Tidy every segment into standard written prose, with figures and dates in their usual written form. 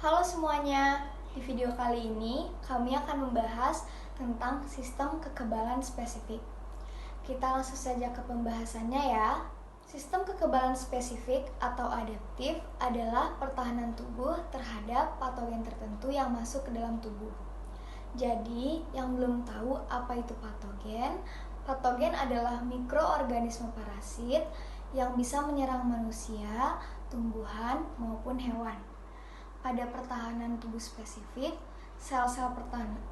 Halo semuanya, di video kali ini kami akan membahas tentang sistem kekebalan spesifik. Kita langsung saja ke pembahasannya ya. Sistem kekebalan spesifik atau adaptif adalah pertahanan tubuh terhadap patogen tertentu yang masuk ke dalam tubuh. Jadi, yang belum tahu apa itu patogen, patogen adalah mikroorganisme parasit yang bisa menyerang manusia, tumbuhan, maupun hewan. Pada pertahanan tubuh spesifik, sel-sel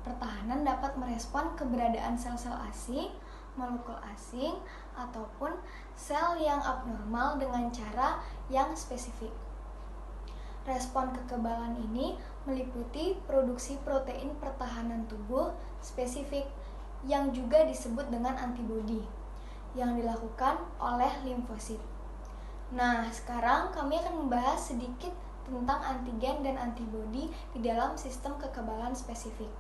pertahanan dapat merespon keberadaan sel-sel asing, molekul asing, ataupun sel yang abnormal dengan cara yang spesifik. Respon kekebalan ini meliputi produksi protein pertahanan tubuh spesifik yang juga disebut dengan antibodi yang dilakukan oleh limfosit. Nah, sekarang kami akan membahas sedikit tentang antigen dan antibodi di dalam sistem kekebalan spesifik.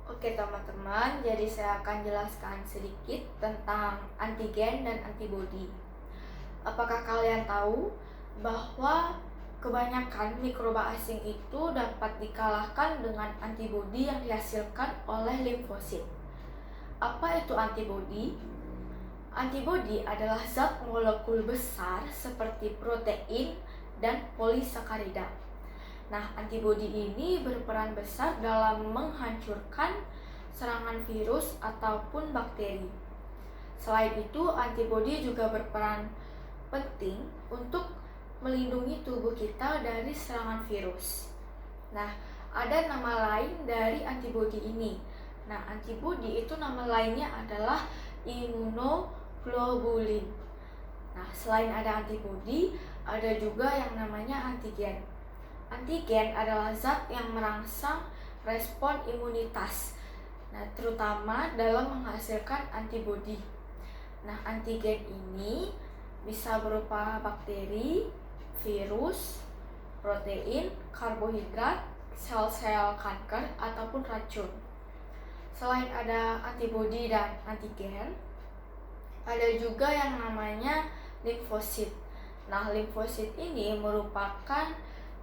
Oke teman-teman, jadi saya akan jelaskan sedikit tentang antigen dan antibodi. Apakah kalian tahu bahwa kebanyakan mikroba asing itu dapat dikalahkan dengan antibodi yang dihasilkan oleh limfosit? Apa itu antibodi? Antibodi adalah zat molekul besar seperti protein dan polisakarida. Nah, antibodi ini berperan besar dalam menghancurkan serangan virus ataupun bakteri. Selain itu, antibodi juga berperan penting untuk melindungi tubuh kita dari serangan virus. Nah, ada nama lain dari antibodi ini. Nah, antibodi itu nama lainnya adalah imunoglobulin. Nah, selain ada antibodi, ada juga yang namanya antigen. Antigen adalah zat yang merangsang respon imunitas, nah, terutama dalam menghasilkan antibodi. Nah, antigen ini bisa berupa bakteri, virus, protein, karbohidrat, sel-sel kanker, ataupun racun. Selain ada antibodi dan antigen, ada juga yang namanya limfosit. Nah, limfosit ini merupakan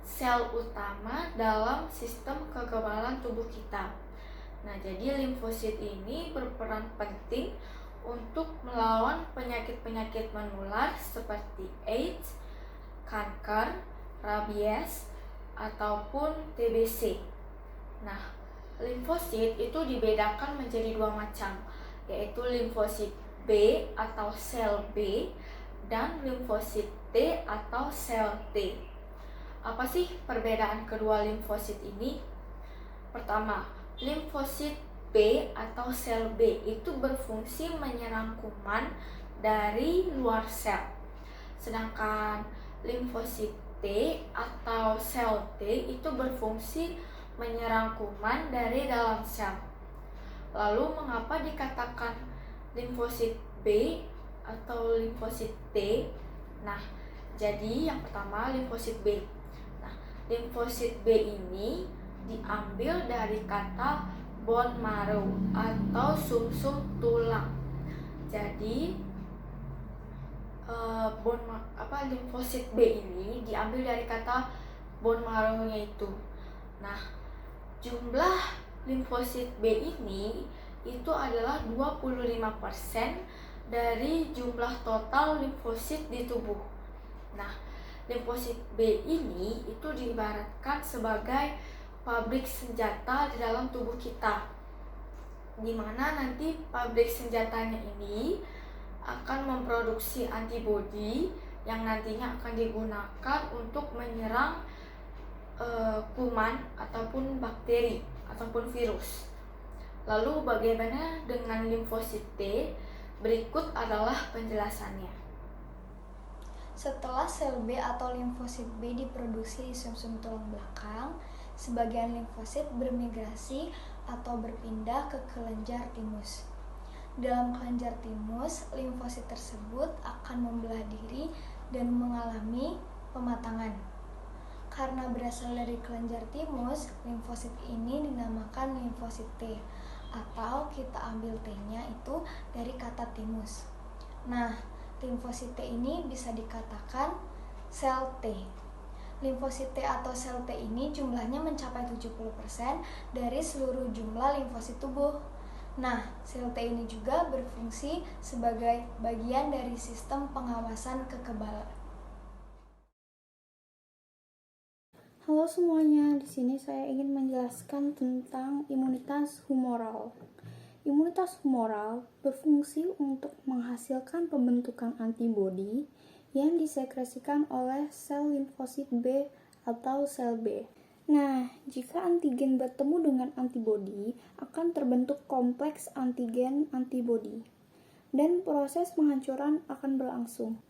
sel utama dalam sistem kekebalan tubuh kita. Nah, jadi limfosit ini berperan penting untuk melawan penyakit-penyakit menular seperti AIDS, kanker, rabies, ataupun TBC. Nah, limfosit itu dibedakan menjadi dua macam, yaitu limfosit B atau sel B dan limfosit T atau sel T. Apa sih perbedaan kedua limfosit ini? Pertama, limfosit B atau sel B itu berfungsi menyerang kuman dari luar sel. Sedangkan limfosit T atau sel T itu berfungsi menyerang kuman dari dalam sel. Lalu mengapa dikatakan limfosit B atau limfosit T? Nah, jadi yang pertama limfosit B. Nah, limfosit B ini diambil dari kata bone marrow atau sumsum tulang. Jadi limfosit B ini diambil dari kata bone marrow-nya itu. Nah, jumlah limfosit B ini itu adalah 25% dari jumlah total limfosit di tubuh. Nah, limfosit B ini itu diibaratkan sebagai pabrik senjata di dalam tubuh kita, di mana nanti pabrik senjatanya ini akan memproduksi antibodi yang nantinya akan digunakan untuk menyerang kuman ataupun bakteri ataupun virus. Lalu bagaimana dengan limfosit T? Berikut adalah penjelasannya. Setelah sel B atau limfosit B diproduksi di sumsum tulang belakang, sebagian limfosit bermigrasi atau berpindah ke kelenjar timus. Dalam kelenjar timus, limfosit tersebut akan membelah diri dan mengalami pematangan. Karena berasal dari kelenjar timus, limfosit ini dinamakan limfosit T, atau kita ambil T-nya itu dari kata timus. Nah, limfosit T ini bisa dikatakan sel T. Limfosit T atau sel T ini jumlahnya mencapai 70% dari seluruh jumlah limfosit tubuh. Nah, sel T ini juga berfungsi sebagai bagian dari sistem pengawasan kekebalan. Halo semuanya, di sini saya ingin menjelaskan tentang imunitas humoral. Imunitas humoral berfungsi untuk menghasilkan pembentukan antibodi yang disekresikan oleh sel limfosit B atau sel B. Nah, jika antigen bertemu dengan antibodi, akan terbentuk kompleks antigen-antibodi, dan proses penghancuran akan berlangsung.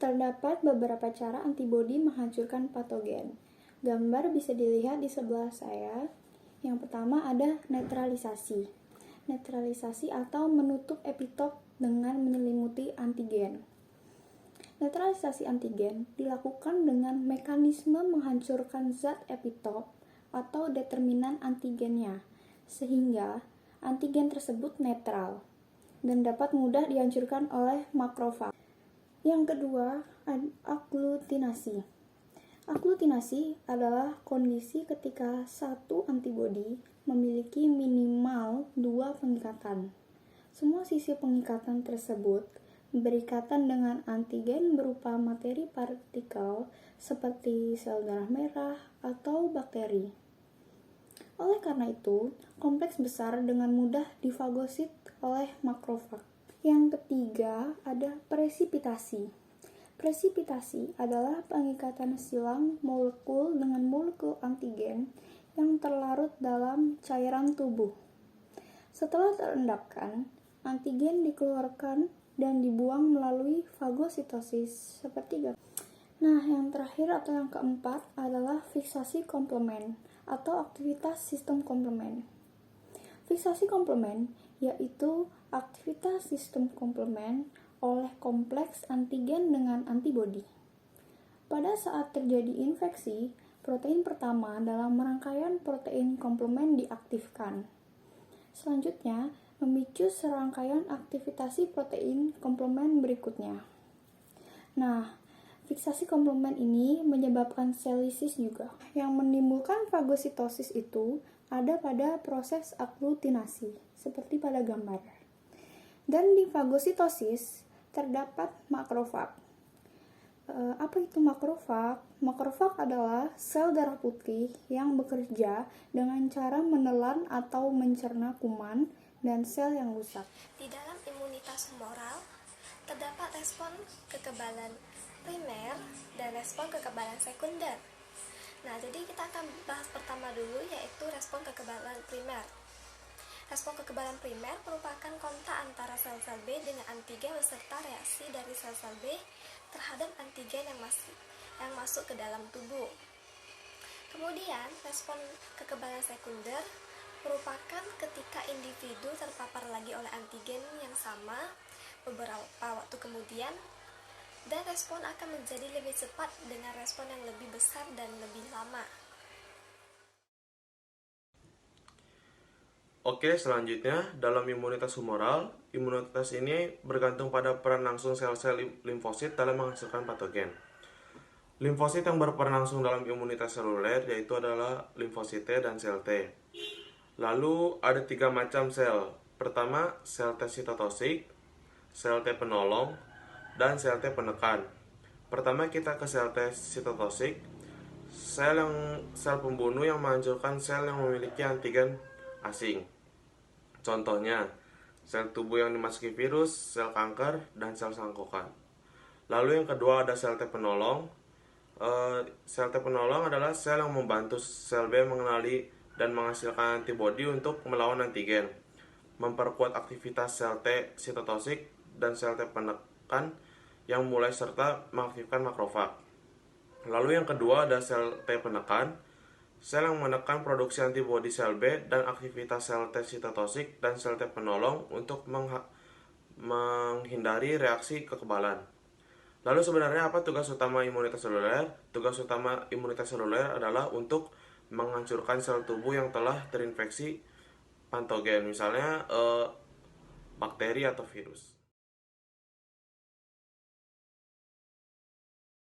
Terdapat beberapa cara antibodi menghancurkan patogen. Gambar bisa dilihat di sebelah saya. Yang pertama ada netralisasi. Netralisasi atau menutup epitop dengan menyelimuti antigen. Netralisasi antigen dilakukan dengan mekanisme menghancurkan zat epitop atau determinan antigennya, sehingga antigen tersebut netral dan dapat mudah dihancurkan oleh makrofag. Yang kedua, aglutinasi. Aglutinasi adalah kondisi ketika satu antibodi memiliki minimal 2 pengikatan. Semua sisi pengikatan tersebut berikatan dengan antigen berupa materi partikel seperti sel darah merah atau bakteri. Oleh karena itu, kompleks besar dengan mudah difagosit oleh makrofag. Yang ketiga ada presipitasi. Presipitasi adalah pengikatan silang molekul dengan molekul antigen yang terlarut dalam cairan tubuh. Setelah terendapkan, antigen dikeluarkan dan dibuang melalui fagositosis seperti gambar. Nah, yang terakhir atau yang keempat adalah fiksasi komplement atau aktivitas sistem komplement. Fiksasi komplement yaitu aktivitas sistem komplement oleh kompleks antigen dengan antibodi. Pada saat terjadi infeksi, protein pertama dalam rangkaian protein komplement diaktifkan. Selanjutnya, memicu serangkaian aktivitasi protein komplement berikutnya. Nah, fiksasi komplement ini menyebabkan sel lisis juga. Yang menimbulkan fagositosis itu ada pada proses aglutinasi, seperti pada gambar. Dan di fagositosis terdapat makrofag. Apa itu makrofag? Makrofag adalah sel darah putih yang bekerja dengan cara menelan atau mencerna kuman dan sel yang rusak. Di dalam imunitas humoral, terdapat respon kekebalan primer dan respon kekebalan sekunder. Nah, jadi kita akan bahas pertama dulu, yaitu respon kekebalan primer. Respon kekebalan primer merupakan kontak antara sel-sel B dengan antigen beserta reaksi dari sel-sel B terhadap antigen yang masuk ke dalam tubuh. Kemudian, respon kekebalan sekunder merupakan ketika individu terpapar lagi oleh antigen yang sama beberapa waktu kemudian, dan respon akan menjadi lebih cepat dengan respon yang lebih besar dan lebih lama. Oke, selanjutnya dalam imunitas humoral, imunitas ini bergantung pada peran langsung sel-sel limfosit dalam menghasilkan patogen. Limfosit yang berperan langsung dalam imunitas seluler yaitu adalah limfosit T dan sel T. Lalu ada 3 macam sel. Pertama, sel T sitotosik, sel T penolong, dan sel T penekan. Pertama kita ke sel T sitotosik, sel pembunuh yang menghancurkan sel yang memiliki antigen asing. Contohnya, sel tubuh yang dimasuki virus, sel kanker, dan sel sangkokan. Lalu yang kedua ada sel T penolong. Sel T penolong adalah sel yang membantu sel B mengenali dan menghasilkan antibodi untuk melawan antigen, memperkuat aktivitas sel T sitotosik dan sel T penekan yang mulai serta mengaktifkan makrofag. Lalu yang kedua ada sel T penekan, sel yang menekan produksi antibodi sel B dan aktivitas sel T sitotosik dan sel T penolong untuk menghindari reaksi kekebalan. Lalu sebenarnya apa tugas utama imunitas seluler? Tugas utama imunitas seluler adalah untuk menghancurkan sel tubuh yang telah terinfeksi patogen, misalnya bakteri atau virus.